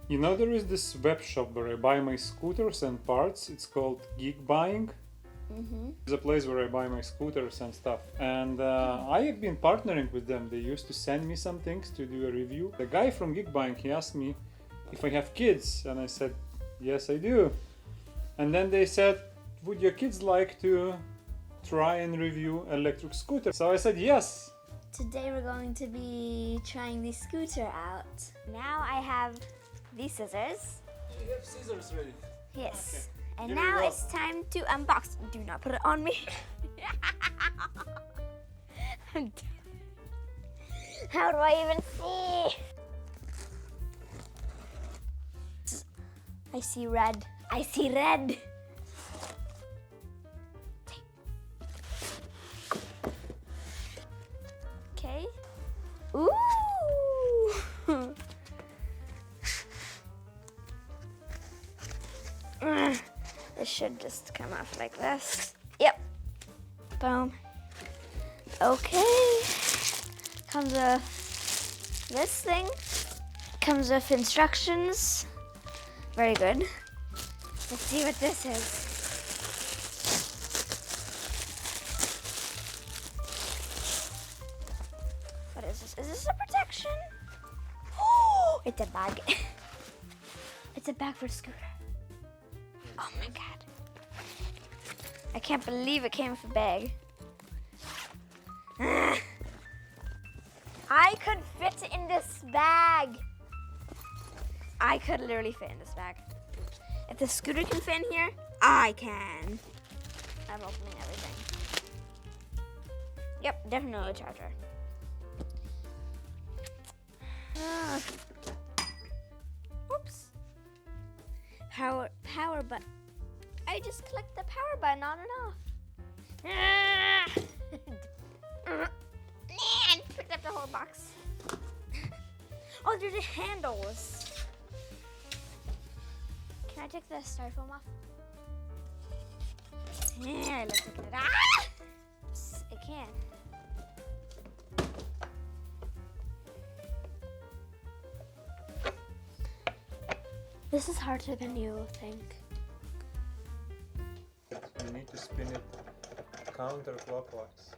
You know, there is this web shop where I buy my scooters and parts. It's called Geek Buying. It's a place where I buy my scooters and stuff. And I have been partnering with them. They used to send me some things to do a review. The guy from Geek Buying, he asked me if I have kids. And I said, yes, I do. And then they said, would your kids like to try and review electric scooter? So I said, yes. Today we're going to be trying the scooter out. Now I have these scissors. You have scissors ready. Yes. Okay. And Here we now go. it's time to unbox. Do not put it on me. How do I even see? I see red. I see red. Okay. Ooh. This should just come off like this. Yep. Boom. Okay. Comes with this thing. Comes with instructions. Very good. Let's see what this is. What is this? Is this a protection? Oh, it's a bag. It's a bag for a scooter. Oh my god. I can't believe it came with a bag. I could fit in this bag. I could literally fit in this bag. If the scooter can fit in here, I can. I'm opening everything. Yep, definitely a charger. Oops. Power button. I just clicked the power button on and off. Man, picked up the whole box. Oh, there's the handles. Can I take the styrofoam off? Yeah, let's take it off. I can. This is harder than you think. You need to spin it counterclockwise.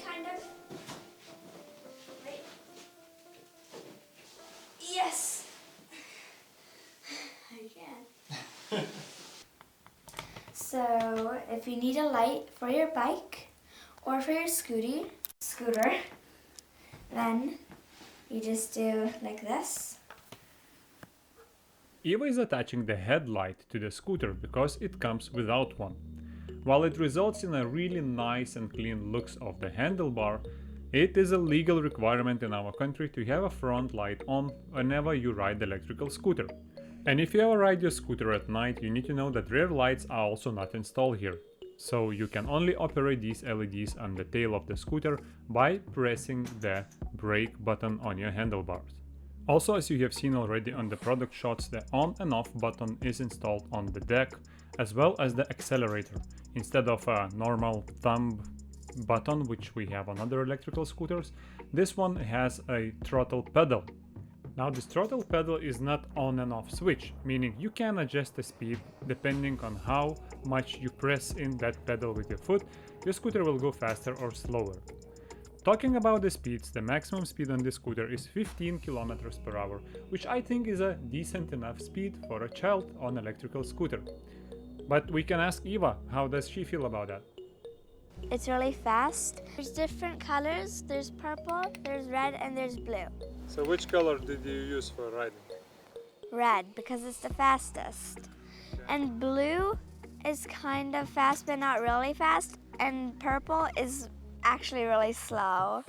Kind of makes sense. Yes. I can. So, if you need a light for your bike or for your scooter, then you just do like this. Eva is attaching the headlight to the scooter because it comes without one. While it results in a really nice and clean looks of the handlebar, it is a legal requirement in our country to have a front light on whenever you ride the electrical scooter. And if you ever ride your scooter at night, you need to know that rear lights are also not installed here. So you can only operate these LEDs on the tail of the scooter by pressing the brake button on your handlebars. Also, as you have seen already on the product shots, the on and off button is installed on the deck, as well as the accelerator. Instead of a normal thumb button, which we have on other electrical scooters, this one has a throttle pedal. Now this throttle pedal is not on and off switch, meaning you can adjust the speed depending on how much you press in that pedal with your foot. Your scooter will go faster or slower. Talking about the speeds, the maximum speed on this scooter is 15 kilometers per hour, which I think is a decent enough speed for a child on electrical scooter. But we can ask Eva, how does she feel about that? It's really fast. There's different colors. There's purple, there's red, and there's blue. So which color did you use for riding? Red, because it's the fastest. And blue is kind of fast, but not really fast. And purple is actually really slow.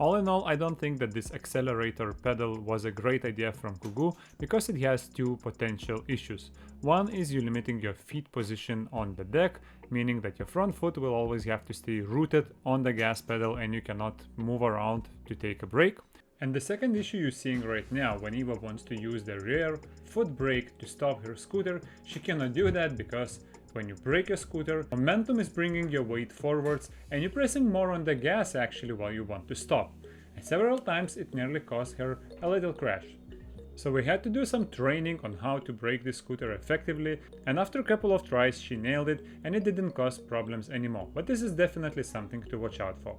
All in all, I don't think that this accelerator pedal was a great idea from Kugoo because it has two potential issues. One is you limiting your feet position on the deck, meaning that your front foot will always have to stay rooted on the gas pedal and you cannot move around to take a break. And the second issue you're seeing right now, when Eva wants to use the rear foot brake to stop her scooter, she cannot do that because when you brake your scooter, momentum is bringing your weight forwards and you're pressing more on the gas actually while you want to stop. And several times it nearly caused her a little crash. So we had to do some training on how to brake the scooter effectively, and after a couple of tries she nailed it and it didn't cause problems anymore. But this is definitely something to watch out for.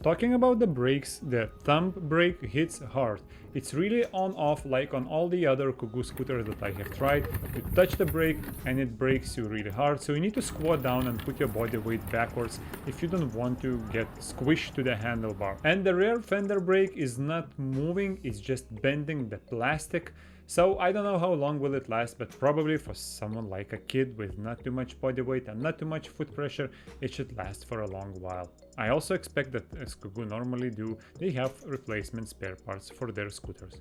Talking about the brakes, the thumb brake hits hard. It's really on-off like on all the other Kugoo scooters that I have tried. You touch the brake and it brakes you really hard, so you need to squat down and put your body weight backwards if you don't want to get squished to the handlebar. And the rear fender brake is not moving, it's just bending the plastic. So I don't know how long will it last, but probably for someone like a kid with not too much body weight and not too much foot pressure, it should last for a long while. I also expect that, as Kugoo normally do, they have replacement spare parts for their scooters.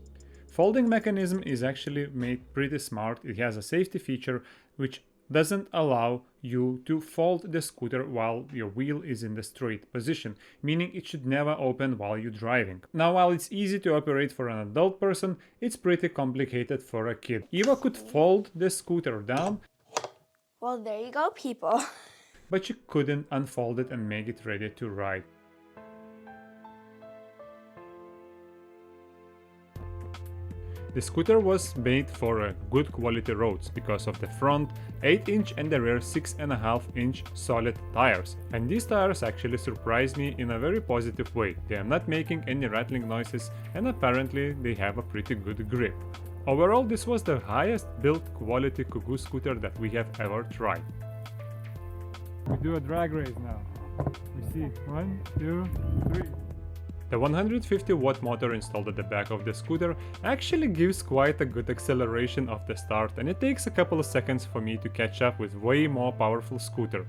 Folding mechanism is actually made pretty smart. It has a safety feature which doesn't allow you to fold the scooter while your wheel is in the straight position, meaning it should never open while you're driving. Now, while it's easy to operate for an adult person, it's pretty complicated for a kid. Eva could fold the scooter down. Well, there you go, people. But she couldn't unfold it and make it ready to ride. The scooter was made for good quality roads because of the front 8-inch and the rear 6.5-inch solid tires. And these tires actually surprised me in a very positive way. They are not making any rattling noises and apparently they have a pretty good grip. Overall, this was the highest built quality Kugoo scooter that we have ever tried. We do a drag race now. We see 1, 2, 3. The 150 watt motor installed at the back of the scooter actually gives quite a good acceleration off the start, and it takes a couple of seconds for me to catch up with way more powerful scooter.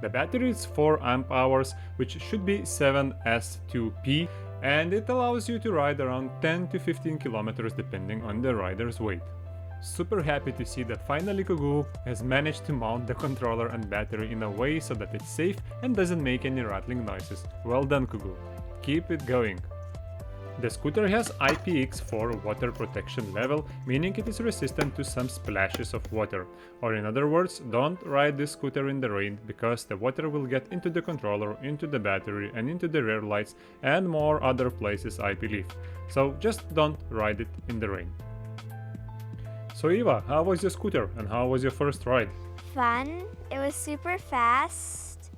The battery is 4 amp hours, which should be 7S2P, and it allows you to ride around 10 to 15 kilometers depending on the rider's weight. Super happy to see that finally Kugoo has managed to mount the controller and battery in a way so that it's safe and doesn't make any rattling noises. Well done, Kugoo. Keep it going. The scooter has IPX4 water protection level, meaning it is resistant to some splashes of water. Or in other words, don't ride this scooter in the rain because the water will get into the controller, into the battery and into the rear lights and more other places, I believe. So just don't ride it in the rain. So Eva, how was your scooter and how was your first ride? Fun. It was super fast.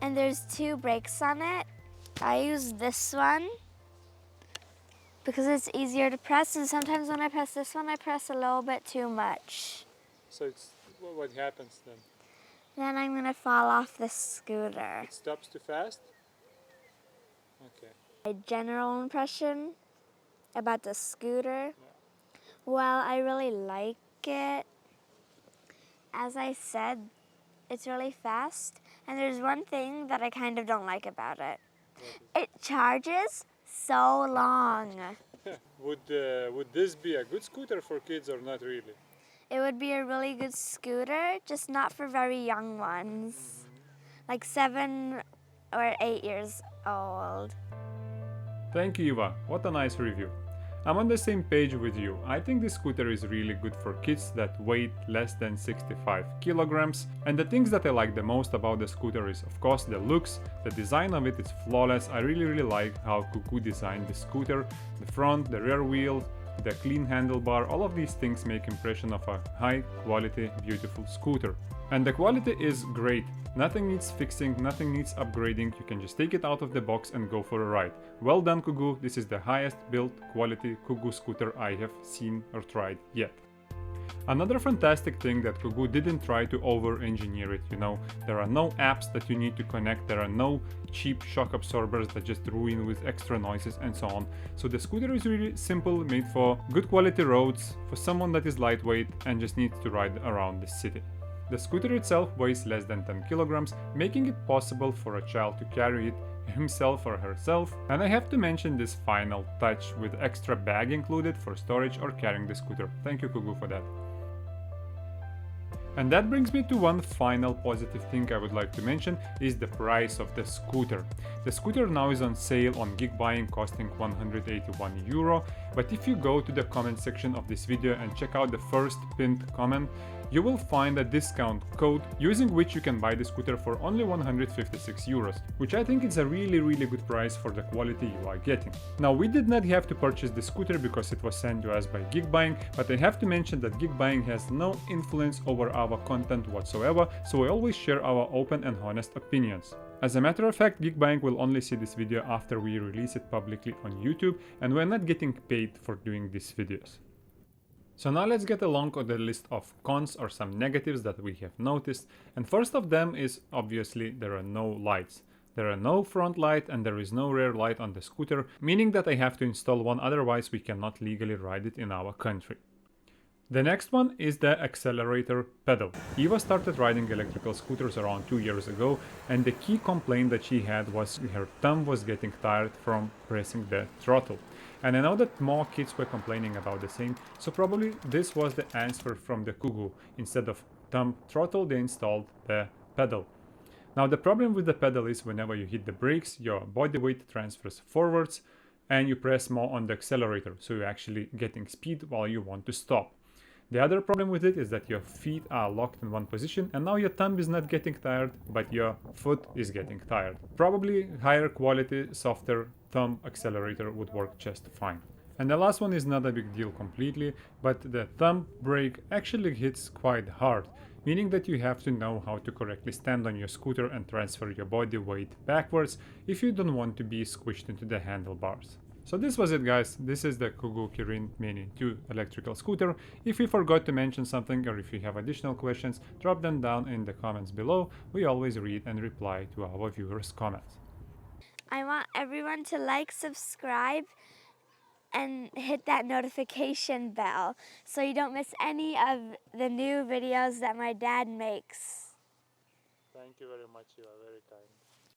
And there's 2 brakes on it. I use this one because it's easier to press, and sometimes when I press this one, I press a little bit too much. So it's what happens then? Then I'm gonna fall off the scooter. It stops too fast? Okay. My general impression about the scooter, well, I really like it. As I said, it's really fast, and there's one thing that I kind of don't like about it. It charges so long. Would this be a good scooter for kids or not really? It would be a really good scooter, just not for very young ones. Like 7 or 8 years old. Thank you, Eva. What a nice review. I'm on the same page with you. I think this scooter is really good for kids that weigh less than 65 kilograms. And the things that I like the most about the scooter is, of course, the looks. The design of it is flawless. I really like how Kugoo designed the scooter. The front, the rear wheel, the clean handlebar, all of these things make impression of a high quality, beautiful scooter. And the quality is great. Nothing needs fixing, nothing needs upgrading. You can just take it out of the box and go for a ride. Well done, Kugoo. This is the highest built quality Kugoo scooter I have seen or tried yet. Another fantastic thing that Kugoo didn't try to over-engineer it, There are no apps that you need to connect, there are no cheap shock absorbers that just ruin with extra noises and so on. So the scooter is really simple, made for good quality roads, for someone that is lightweight and just needs to ride around the city. The scooter itself weighs less than 10 kilograms, making it possible for a child to carry it himself or herself. And I have to mention this final touch with extra bag included for storage or carrying the scooter. Thank you, Kugoo, for that. And that brings me to one final positive thing I would like to mention is the price of the scooter. The scooter now is on sale on Geek Buying, costing €181, but if you go to the comment section of this video and check out the first pinned comment, you will find a discount code using which you can buy the scooter for only €156, which I think is a really good price for the quality you are getting. Now, we did not have to purchase the scooter because it was sent to us by Geek Buying, but I have to mention that Geek Buying has no influence over our content whatsoever, so we always share our open and honest opinions. As a matter of fact, Geek Buying will only see this video after we release it publicly on YouTube, and we're not getting paid for doing these videos. So now let's get along with the list of cons or some negatives that we have noticed, and first of them is obviously there are no lights. There are no front light and there is no rear light on the scooter, meaning that I have to install one, otherwise we cannot legally ride it in our country. The next one is the accelerator pedal. Eva started riding electrical scooters around 2 years ago, and the key complaint that she had was her thumb was getting tired from pressing the throttle. And I know that more kids were complaining about the same, so probably this was the answer from the Kugoo. Instead of thumb throttle, they installed the pedal. Now the problem with the pedal is whenever you hit the brakes, your body weight transfers forwards and you press more on the accelerator, so you're actually getting speed while you want to stop. The other problem with it is that your feet are locked in one position and now your thumb is not getting tired, but your foot is getting tired. Probably higher quality, softer thumb accelerator would work just fine. And the last one is not a big deal completely, but the thumb brake actually hits quite hard, meaning that you have to know how to correctly stand on your scooter and transfer your body weight backwards if you don't want to be squished into the handlebars. So this was it, guys. This is the Kugoo Kirin Mini 2 electrical scooter. If we forgot to mention something or if you have additional questions, drop them down in the comments below. We always read and reply to our viewers' comments. I want everyone to like, subscribe, and hit that notification bell so you don't miss any of the new videos that my dad makes. Thank you very much. You are very kind.